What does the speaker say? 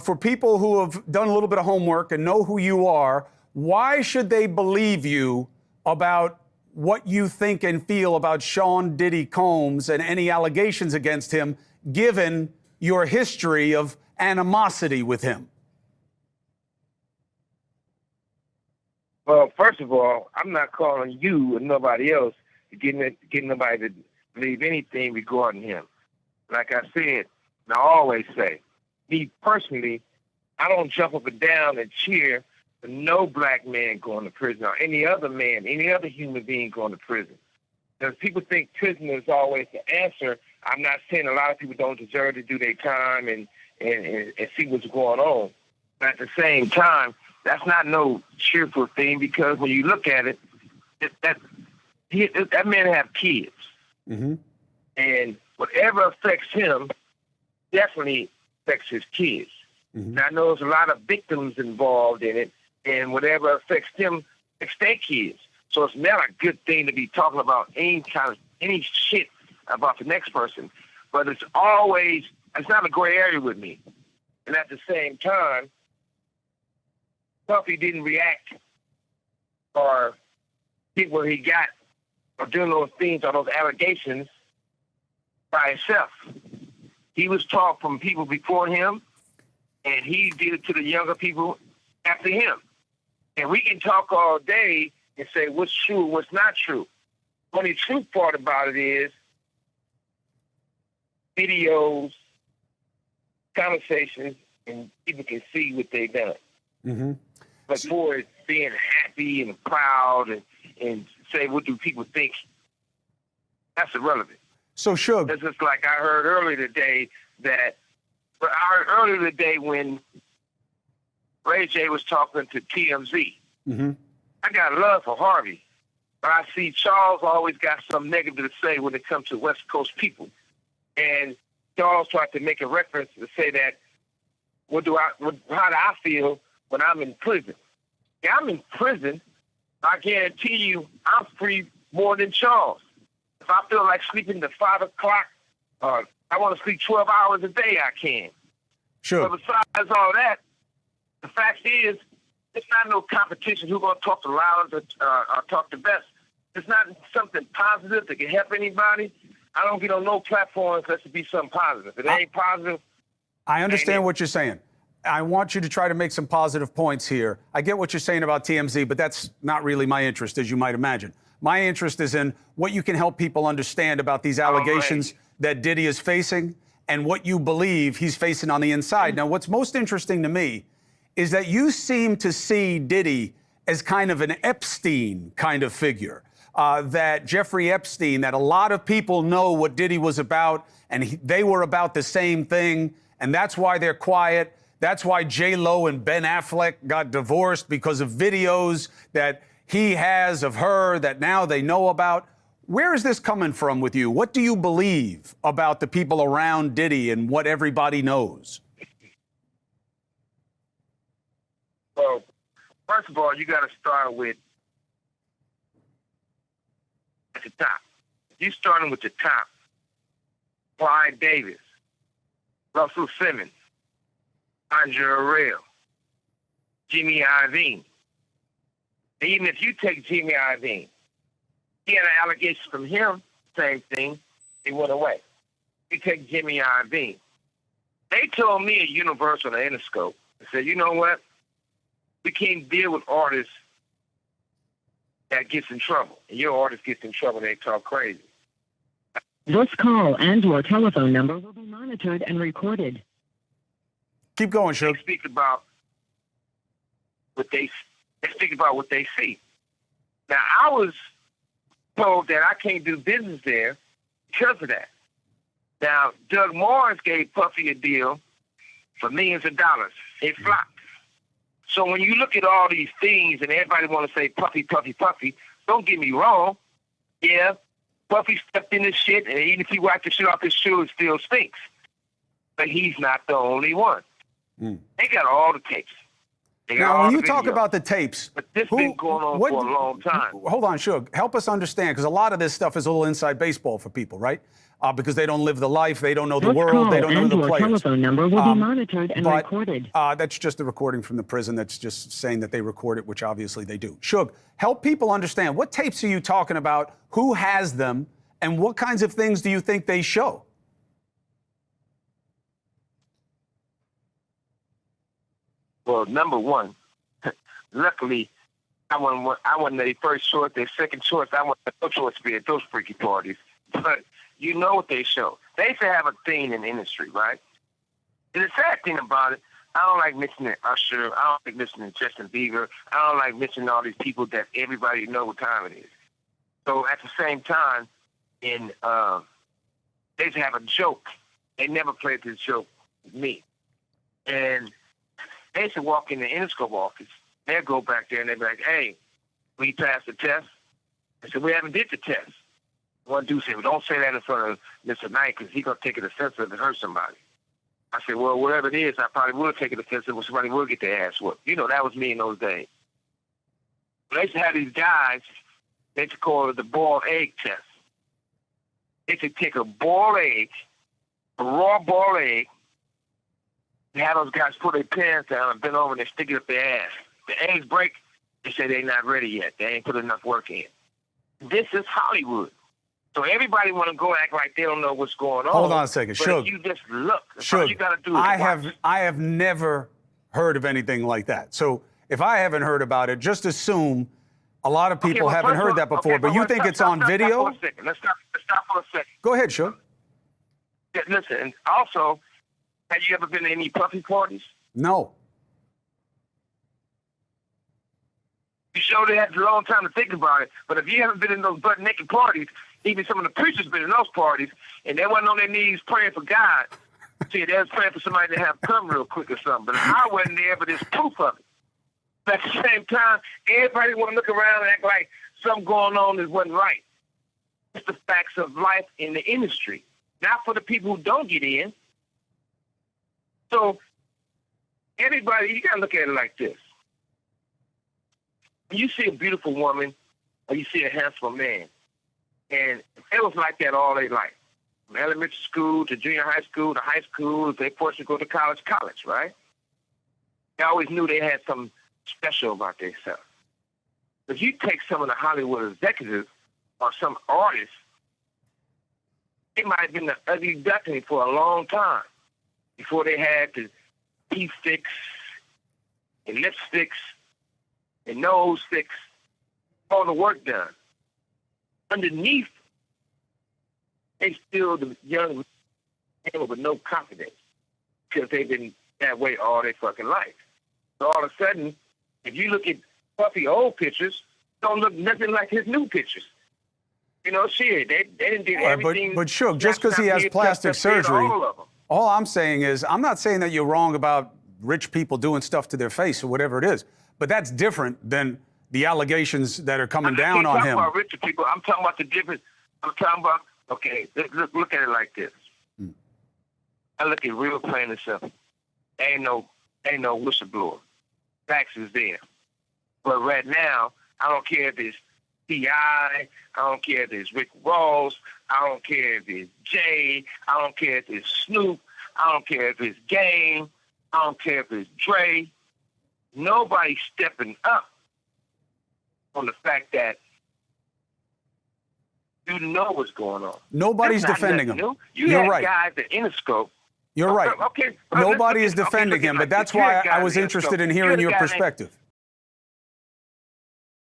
For people who have done a little bit of homework and know who you are, why should they believe you about what you think and feel about Sean Diddy Combs and any allegations against him, given your history of animosity with him? Well, first of all, I'm not calling you and nobody else to get nobody to believe anything regarding him. Like I said, and I always say, me personally, I don't jump up and down and cheer for no black man going to prison or any other man, any other human being going to prison. Because people think prison is always the answer. I'm not saying a lot of people don't deserve to do their time and see what's going on. But at the same time, that's not no cheerful thing, because when you look at it, that man have kids. Mm-hmm. And whatever affects him definitely affects his kids. Mm-hmm. Now, I know there's a lot of victims involved in it, and whatever affects them affects their kids. So it's not a good thing to be talking about any shit about the next person. But it's not a gray area with me. And at the same time, Puffy didn't react or get where he got or doing those things or those allegations by himself. He was taught from people before him, and he did it to the younger people after him. And we can talk all day and say what's true, what's not true. The only true part about it is videos, conversations, and people can see what they've done. Mm-hmm. But for it being happy and proud and say, what do people think? That's irrelevant. So, Suge. It's just like I heard earlier today when Ray J was talking to TMZ. Mm-hmm. I got love for Harvey, but I see Charles always got something negative to say when it comes to West Coast people. And Charles tried to make a reference to say that, how do I feel when I'm in prison? Yeah, I'm in prison. I guarantee you I'm free more than Charles. If I feel like sleeping to 5 o'clock, I want to sleep 12 hours a day, I can. Sure. But besides all that, the fact is, it's not no competition who's going to talk the loudest or talk the best. It's not something positive that can help anybody. I don't get on no platforms unless it be something positive. If it ain't positive. I understand what you're saying. I want you to try to make some positive points here. I get what you're saying about TMZ, but that's not really my interest, as you might imagine. My interest is in what you can help people understand about these allegations that Diddy is facing and what you believe he's facing on the inside. Now, what's most interesting to me is that you seem to see Diddy as kind of an Epstein kind of figure, that Jeffrey Epstein, that a lot of people know what Diddy was about, and they were about the same thing, and that's why they're quiet. That's why J-Lo and Ben Affleck got divorced, because of videos that he has of her that now they know about. Where is this coming from with you? What do you believe about the people around Diddy and what everybody knows? Well, first of all, you got to start with at the top. You starting with the top. Clyde Davis, Russell Simmons, Andre Arell, Jimmy Iovine. Even if you take Jimmy Iovine, he had an allegation from him, same thing, it went away. You take Jimmy Iovine. They told me at Universal and Interscope, they said, you know what? We can't deal with artists that gets in trouble. And your artist gets in trouble, they talk crazy. This call and your telephone number will be monitored and recorded. Keep going, Suge. They speak about what they see. Now, I was told that I can't do business there because of that. Now, Doug Morris gave Puffy a deal for millions of dollars. It flopped. So when you look at all these things and everybody want to say Puffy, Puffy, Puffy, don't get me wrong. Yeah, Puffy stepped in this shit, and even if he wiped the shit off his shoe, it still stinks. But he's not the only one. They got all the tapes. Now, when you talk about the tapes, but this has been going on for a long time. Hold on, Suge. Help us understand, because a lot of this stuff is a little inside baseball for people, right? because they don't live the life, they don't know the This world, call they don't know and the your players. telephone number will be monitored and But recorded. that's just a recording from the prison that's just saying that they record it, which obviously they do. Suge, help people understand, what tapes are you talking about, who has them, and what kinds of things do you think they show? Well, number one, luckily, I wasn't their first choice. Their second choice, I wasn't no choice to be at those freaky parties. But you know what they show. They used to have a thing in the industry, right? And the sad thing about it, I don't like mentioning Usher. I don't like mentioning Justin Bieber. I don't like mentioning all these people that everybody know what time it is. So at the same time, they used to have a joke. They never played this joke with me. And they used to walk in the Interscope office. They'd go back there and they'd be like, hey, we passed the test. I said, we haven't did the test. One dude said, well, don't say that in front of Mr. Knight because he's going to take it offensive and hurt somebody. I said, well, whatever it is, I probably will take it offensive when somebody will get their ass whooped. You know, that was me in those days. They used to have these guys, they used to call it the boiled egg test. They used to take a boiled egg, a raw boiled egg, and have those guys put their pants down and bend over and they stick it up their ass. The eggs break, they say they're not ready yet. They ain't put enough work in. This is Hollywood. So everybody want to go act like they don't know what's going on. Hold on a second, but Suge. if you just look. That's Suge, all you got to do is I have never heard of anything like that. So if I haven't heard about it, just assume a lot of people haven't heard that before. But you think it's on video? Let's stop for a second. Go ahead, Suge. Yeah, listen, and also, have you ever been to any puffy parties? No. You sure they had a long time to think about it, but if you haven't been in those butt naked parties, even some of the preachers been in those parties, and they wasn't on their knees praying for God. See, they was praying for somebody to have come real quick or something, but I wasn't there, but there's proof of it. But at the same time, everybody want to look around and act like something going on that wasn't right. It's the facts of life in the industry, not for the people who don't get in. So, everybody, you got to look at it like this. When you see a beautiful woman or you see a handsome man, and it was like that all their life, from elementary school to junior high school to high school, if they forced to go to college, right? They always knew they had something special about themselves. If you take some of the Hollywood executives or some artists, they might have been the ugly duckling for a long time before they had the teeth fix and lipsticks and nose fix, all the work done. Underneath, they still the young people with no confidence because they've been that way all their fucking life. So all of a sudden, if you look at Puffy old pictures, don't look nothing like his new pictures. You know, shit, they didn't do everything. But Suge, just because he has plastic surgery, all I'm saying is, I'm not saying that you're wrong about rich people doing stuff to their face or whatever it is. But that's different than the allegations that are coming down on him. I'm talking about richer people. I'm talking about the difference. I'm talking about, okay, look at it like this. I look at real plain and simple. Ain't no whistleblower. Facts is there. But right now, I don't care if it's T.I., I don't care if it's Rick Ross, I don't care if it's Jay, I don't care if it's Snoop, I don't care if it's Game, I don't care if it's Dre. Nobody's stepping up on the fact that you know what's going on. Nobody's defending him. New. You're right. Guys at Interscope. You're right. Okay. Nobody is defending him, but that's why I was interested in hearing your perspective.